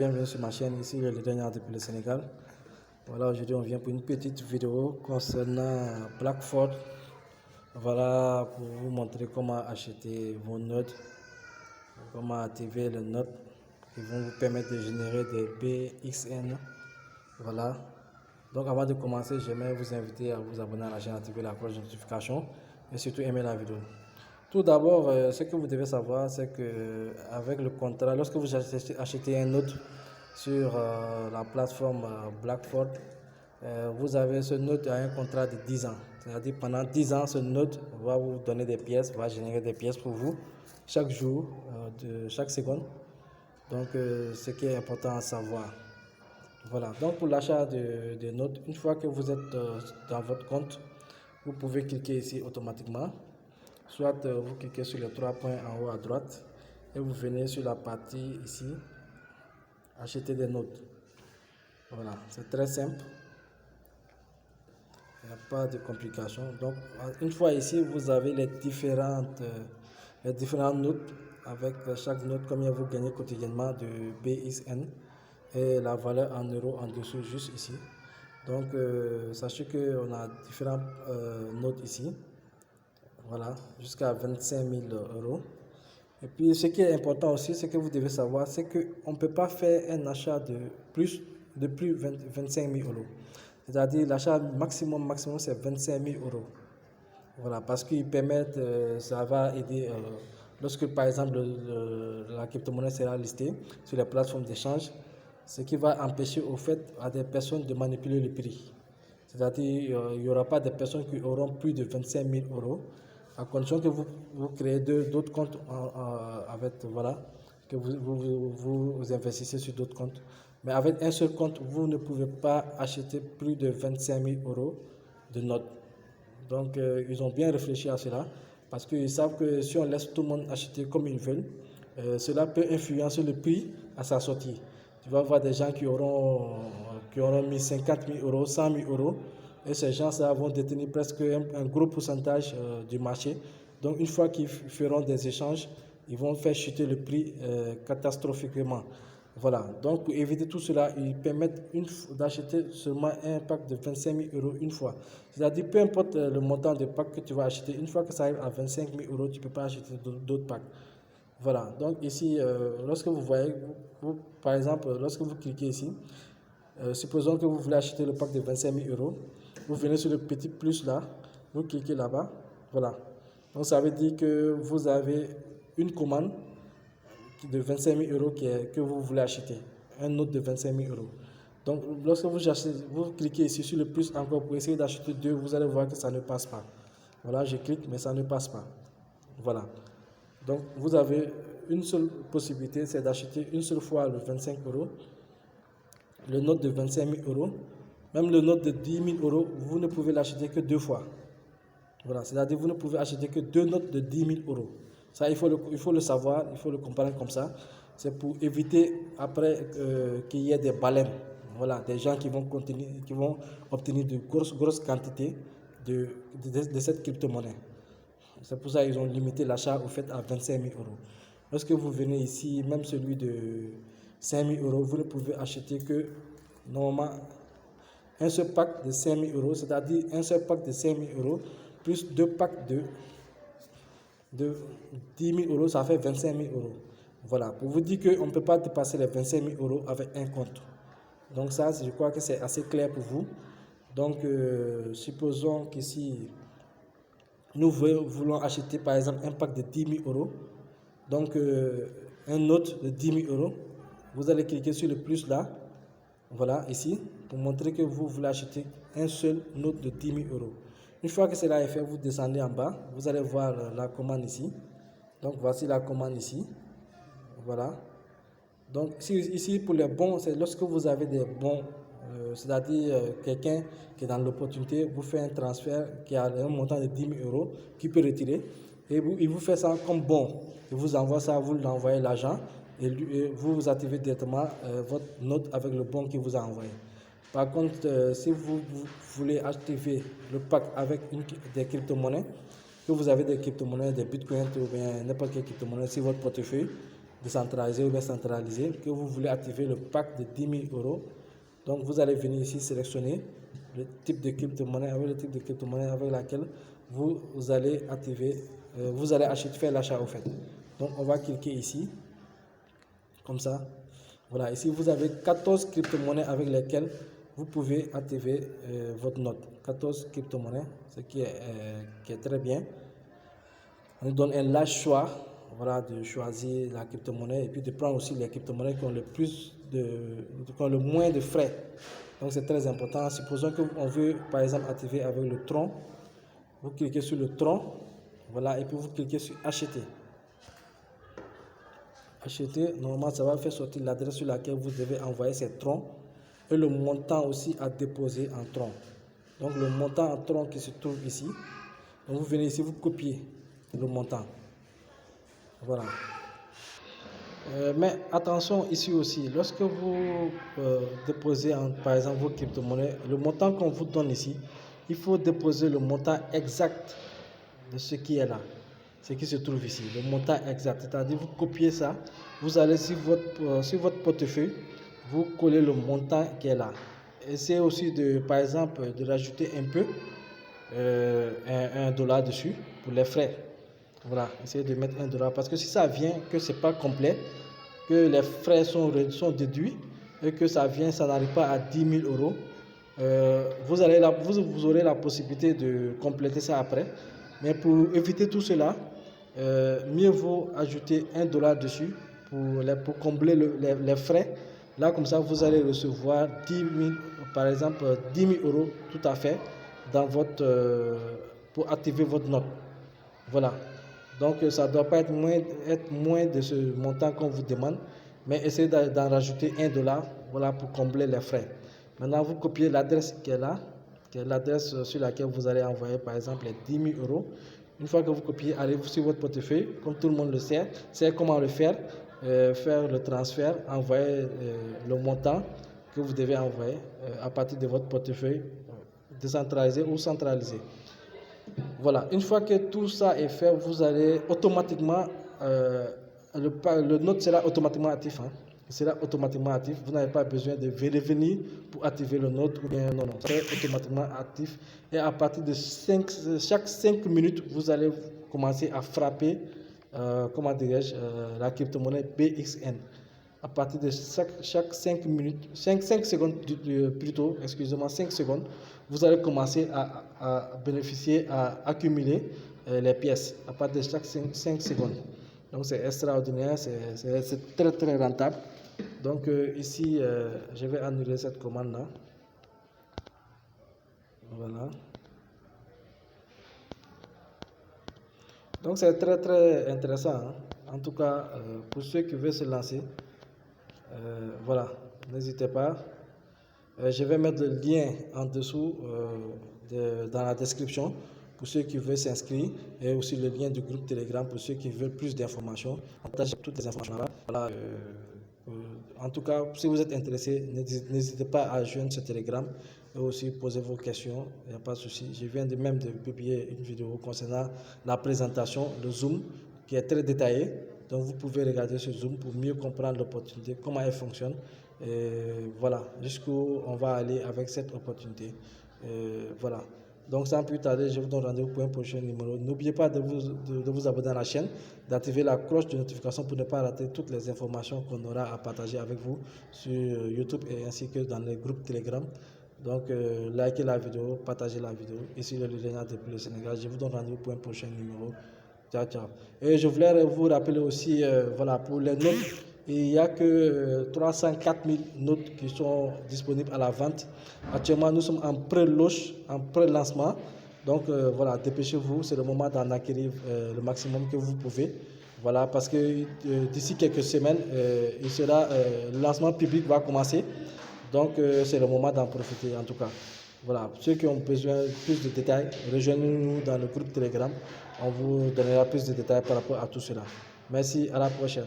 Bienvenue sur ma chaîne, ici le leader depuis le Sénégal. Voilà, aujourd'hui on vient pour une petite vidéo concernant Blackford. Voilà, pour vous montrer comment acheter vos notes, comment activer les notes qui vont vous permettre de générer des BXN. Voilà. Donc avant de commencer, j'aimerais vous inviter à vous abonner à la chaîne, activer la cloche de notification et surtout aimer la vidéo. Tout d'abord, ce que vous devez savoir, c'est que avec le contrat, lorsque vous achetez un note sur la plateforme Blackford, vous avez ce note à un contrat de 10 ans. C'est-à-dire pendant 10 ans, ce note va vous donner des pièces, va générer des pièces pour vous chaque jour, de chaque seconde. Donc, ce qui est important à savoir. Voilà, donc pour l'achat de notes, une fois que vous êtes dans votre compte, vous pouvez cliquer ici automatiquement. Soit vous cliquez sur les trois points en haut à droite et vous venez sur la partie ici, acheter des notes. Voilà, c'est très simple. Il n'y a pas de complications. Donc, une fois ici, vous avez les différentes notes avec chaque note, combien vous gagnez quotidiennement de BXN et la valeur en euros en dessous, juste ici. Donc, sachez qu'on a différentes notes ici. Voilà, jusqu'à 25 000 euros. Et puis, ce qui est important aussi, c'est que vous devez savoir, c'est qu'on ne peut pas faire un achat de plus 25 000 euros. C'est-à-dire, l'achat maximum, c'est 25 000 euros. Voilà, parce qu'ils permettent, ça va aider, lorsque par exemple la crypto-monnaie sera listée sur les plateformes d'échange, ce qui va empêcher au fait à des personnes de manipuler le prix. C'est-à-dire, il n'y aura pas de personnes qui auront plus de 25 000 euros, à condition que vous créez d'autres comptes avec, voilà, que vous investissez sur d'autres comptes. Mais avec un seul compte, vous ne pouvez pas acheter plus de 25 000 euros de notes. Donc, ils ont bien réfléchi à cela parce qu'ils savent que si on laisse tout le monde acheter comme ils veulent, cela peut influencer le prix à sa sortie. Tu vas voir des gens qui auront mis 50 000 euros, 100 000 euros, et ces gens-là vont détenir presque un gros pourcentage du marché. Donc, une fois qu'ils feront des échanges, ils vont faire chuter le prix catastrophiquement. Voilà, donc pour éviter tout cela, ils permettent d'acheter seulement un pack de 25 000 euros une fois. C'est-à-dire, peu importe le montant de pack que tu vas acheter, une fois que ça arrive à 25 000 euros, tu ne peux pas acheter d'autres packs. Voilà, donc ici, lorsque vous voyez, par exemple, lorsque vous cliquez ici, supposons que vous voulez acheter le pack de 25 000 euros, vous venez sur le petit plus là, vous cliquez là-bas, voilà. Donc ça veut dire que vous avez une commande de 25 000 euros que vous voulez acheter, un note de 25 000 euros. Donc lorsque vous cliquez ici sur le plus encore pour essayer d'acheter deux, vous allez voir que ça ne passe pas. Voilà, je clique, mais ça ne passe pas. Voilà. Donc vous avez une seule possibilité, c'est d'acheter une seule fois le 25 euros, le note de 25 000 euros, même le note de 10 000 euros, vous ne pouvez l'acheter que deux fois. Voilà, c'est-à-dire vous ne pouvez acheter que deux notes de 10 000 euros. Ça, il faut le savoir, il faut le comprendre comme ça. C'est pour éviter après qu'il y ait des baleines. Voilà, des gens qui vont obtenir de grosses quantités de cette crypto-monnaie. C'est pour ça qu'ils ont limité l'achat au fait à 25 000 euros. Lorsque vous venez ici, même celui de 5 000 euros, vous ne pouvez acheter que normalement un seul pack de 5 000 euros, c'est-à-dire un seul pack de 5 000 euros plus deux packs de 10 000 euros, ça fait 25 000 euros. Voilà, pour vous dire qu'on ne peut pas dépasser les 25 000 euros avec un compte. Donc ça, je crois que c'est assez clair pour vous. Donc, supposons qu'ici, nous voulons acheter par exemple un pack de 10 000 euros. Donc, un note de 10 000 euros. Vous allez cliquer sur le plus là. Voilà, ici, pour montrer que vous voulez acheter un seul note de 10 000 euros. Une fois que cela est fait, vous descendez en bas. Vous allez voir la commande ici. Donc, voici la commande ici. Voilà. Donc, ici, pour les bons, c'est lorsque vous avez des bons, c'est-à-dire quelqu'un qui est dans l'opportunité, vous fait un transfert qui a un montant de 10 000 euros, qui peut retirer, et il vous fait ça comme bon. Il vous envoie ça, vous lui envoyez l'argent, et vous activez directement votre note avec le bon qu'il vous a envoyé. Par contre, si vous voulez activer le pack avec des crypto-monnaies, que vous avez des crypto-monnaies, des bitcoins ou bien n'importe quelle crypto-monnaie sur votre portefeuille, décentralisé ou bien centralisé, que vous voulez activer le pack de 10 000 euros. Donc vous allez venir ici sélectionner le type de crypto-monnaie avec laquelle vous allez activer, vous allez faire l'achat au fait. Donc on va cliquer ici, comme ça. Voilà, ici vous avez 14 crypto-monnaies avec lesquelles vous pouvez activer votre note. 14 crypto-monnaies, ce qui est très bien. On nous donne un large choix, voilà, de choisir la crypto-monnaie et puis de prendre aussi les crypto-monnaies qui ont le moins de frais. Donc c'est très important. Supposons qu'on veut par exemple activer avec le Tron. Vous cliquez sur le Tron, voilà, et puis vous cliquez sur acheter. Acheter, normalement ça va faire sortir l'adresse sur laquelle vous devez envoyer ces troncs et le montant aussi à déposer en tronc. Donc le montant en tronc qui se trouve ici. Donc vous venez ici, vous copiez le montant. Voilà. Mais attention ici aussi, lorsque vous déposez par exemple vos crypto-monnaies, le montant qu'on vous donne ici, il faut déposer le montant exact de ce qui est là, ce qui se trouve ici, le montant exact. C'est-à-dire vous copiez ça, vous allez sur votre portefeuille, vous collez le montant qui est là. Essayez aussi par exemple de rajouter un peu, $1 dessus pour les frais. Voilà, essayez de mettre $1 parce que si ça vient que c'est pas complet, que les frais sont déduits et que ça n'arrive pas à 10 000 euros, vous aurez la possibilité de compléter ça après. Mais pour éviter tout cela, mieux vaut ajouter $1 dessus pour combler les frais. Là, comme ça, vous allez recevoir 10 000, par exemple 10 000 euros tout à fait pour activer votre note. Voilà. Donc, ça ne doit pas être moins de ce montant qu'on vous demande, mais essayez d'en rajouter $1, voilà, pour combler les frais. Maintenant, vous copiez l'adresse qui est là, qui est l'adresse sur laquelle vous allez envoyer, par exemple, les 10 000 euros. Une fois que vous copiez, allez sur votre portefeuille, comme tout le monde le sait, c'est comment le faire, faire le transfert, envoyer le montant que vous devez envoyer à partir de votre portefeuille décentralisé ou centralisé. Voilà, une fois que tout ça est fait, vous allez automatiquement, le note sera automatiquement actif. Il sera automatiquement actif. Vous n'avez pas besoin de revenir pour activer le note ou bien non. C'est automatiquement actif. Et à partir de chaque 5 minutes, vous allez commencer à frapper, la crypto-monnaie BXN. À partir de chaque 5 minutes, 5 secondes plutôt, excusez-moi, 5 secondes, vous allez commencer à bénéficier, à accumuler les pièces à partir de chaque 5 secondes. Donc c'est extraordinaire, c'est très très rentable. Donc ici, je vais annuler cette commande-là. Voilà. Donc c'est très très intéressant. En tout cas, pour ceux qui veulent se lancer, voilà, n'hésitez pas. Je vais mettre le lien en dessous dans la description pour ceux qui veulent s'inscrire et aussi le lien du groupe Telegram pour ceux qui veulent plus d'informations. Partagez toutes les informations là. Voilà, en tout cas, si vous êtes intéressé, n'hésitez pas à joindre ce Telegram et aussi poser vos questions. Il n'y a pas de souci. Je viens même de publier une vidéo concernant la présentation, le Zoom, qui est très détaillé. Donc vous pouvez regarder ce Zoom pour mieux comprendre l'opportunité, comment elle fonctionne. Et voilà, jusqu'où on va aller avec cette opportunité. Voilà. Donc sans plus tarder, je vous donne rendez-vous pour un prochain numéro. N'oubliez pas de vous abonner à la chaîne, d'activer la cloche de notification pour ne pas rater toutes les informations qu'on aura à partager avec vous sur YouTube et ainsi que dans les groupes Telegram. Donc likez la vidéo, partagez la vidéo. Ici le Liliana depuis le Sénégal. Je vous donne rendez-vous pour un prochain numéro. Ciao, ciao. Et je voulais vous rappeler aussi, voilà, pour les notes, il n'y a que 304 000 notes qui sont disponibles à la vente. Actuellement, nous sommes en pré-launch, en pré-lancement. Donc voilà, dépêchez-vous, c'est le moment d'en acquérir le maximum que vous pouvez. Voilà, parce que d'ici quelques semaines, le lancement public va commencer. Donc c'est le moment d'en profiter en tout cas. Voilà, ceux qui ont besoin de plus de détails, rejoignez-nous dans le groupe Telegram. On vous donnera plus de détails par rapport à tout cela. Merci, à la prochaine.